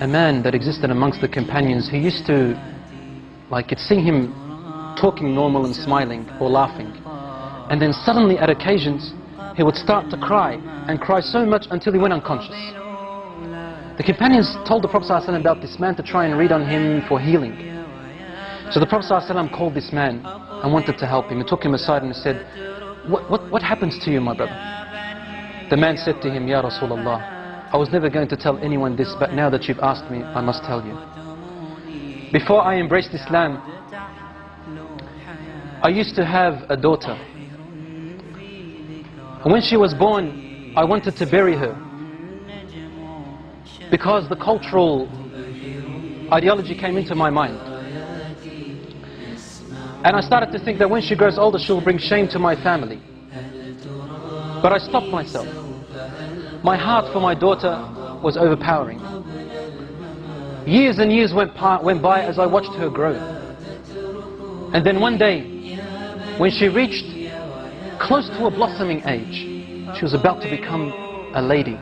a man that existed amongst the companions who used to, you'd see him talking normal and smiling or laughing, and then suddenly at occasions he would start to cry, and cry so much until he went unconscious. The companions told the Prophet ﷺ about this man to try and read on him for healing. So the Prophet ﷺ called this man and wanted to help him. He took him aside and said, what happens to you, my brother? The man said to him, Ya Rasulullah, I was never going to tell anyone this, but now that you've asked me, I must tell you. Before I embraced Islam, I used to have a daughter. And when she was born, I wanted to bury her, because the cultural ideology came into my mind. And I started to think that when she grows older, she'll bring shame to my family. But I stopped myself. My heart for my daughter was overpowering. Years and years went by as I watched her grow. And then one day, when she reached close to a blossoming age, she was about to become a lady.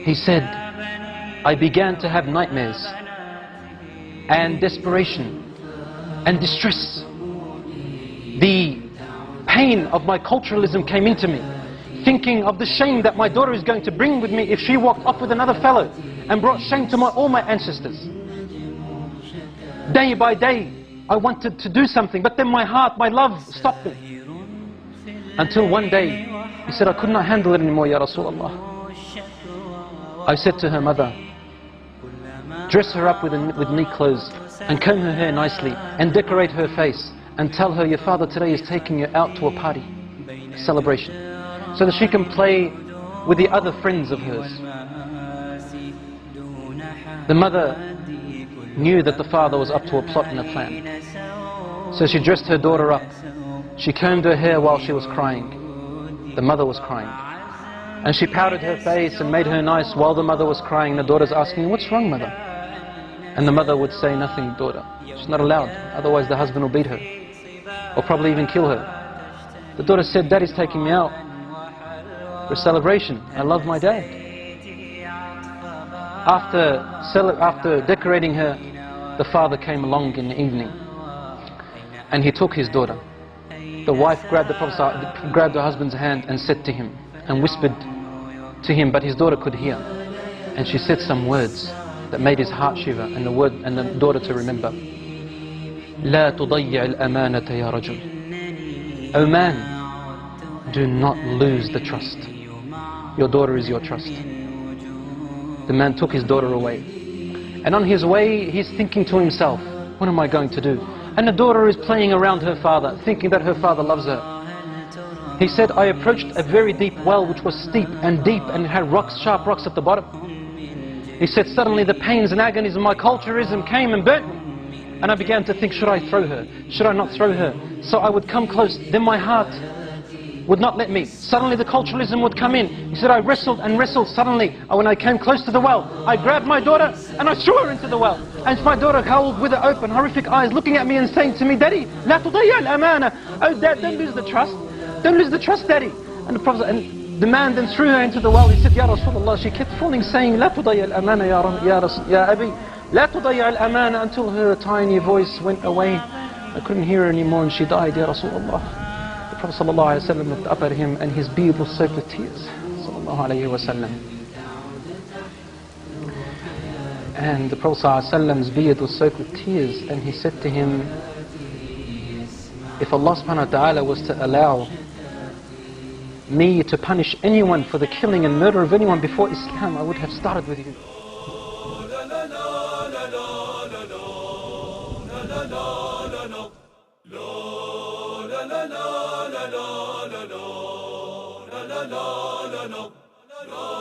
He said, I began to have nightmares and desperation and distress. The pain of my culturalism came into me, thinking of the shame that my daughter is going to bring with me if she walked off with another fellow and brought shame to all my ancestors. Day by day, I wanted to do something, but then my heart, my love stopped me. Until one day, he said, I could not handle it anymore, Ya Rasulullah. I said to her mother, dress her up with neat clothes and comb her hair nicely and decorate her face and tell her your father today is taking you out to a party, a celebration, so that she can play with the other friends of hers. The mother knew that the father was up to a plot and a plan. So she dressed her daughter up. She combed her hair while she was crying. The mother was crying. And she powdered her face and made her nice while the mother was crying. The daughter's asking, what's wrong, mother? And the mother would say, nothing, daughter. She's not allowed, otherwise the husband will beat her, or probably even kill her. The daughter said, Daddy's taking me out for a celebration. I love my dad. After decorating her, the father came along in the evening and he took his daughter. The wife grabbed her husband's hand and said to him, and whispered to him, but his daughter could hear. And she said some words that made his heart shiver, and the daughter to remember. لا تضيع الأمانة يا رجل. O man, do not lose the trust. Your daughter is your trust. The man took his daughter away. And on his way, he's thinking to himself, what am I going to do? And the daughter is playing around her father, thinking that her father loves her. He said, I approached a very deep well which was steep and deep and had rocks, sharp rocks at the bottom. He said, suddenly the pains and agonies of my culturism came and burnt me. And I began to think, should I throw her? Should I not throw her? So I would come close, then my heart would not let me. Suddenly the culturalism would come in. He said, I wrestled and wrestled. Suddenly, when I came close to the well, I grabbed my daughter and I threw her into the well. And my daughter howled with her open, horrific eyes, looking at me and saying to me, Daddy, لا تضيع الأمانة. Oh Dad, don't lose the trust. Don't lose the trust, Daddy. And the man then threw her into the well. He said, Ya Rasulullah. She kept falling, saying, لا تضيع الأمانة يا أبي. لا تضيع الأمانة, until her tiny voice went away. I couldn't hear her anymore and she died, Ya Rasulullah. The Prophet ﷺ looked up at him and his beard was soaked with tears. And the Prophet ﷺ's beard was soaked with tears, and he said to him, if Allah subhanahu wa ta'ala was to allow me to punish anyone for the killing and murder of anyone before Islam, I would have started with you. La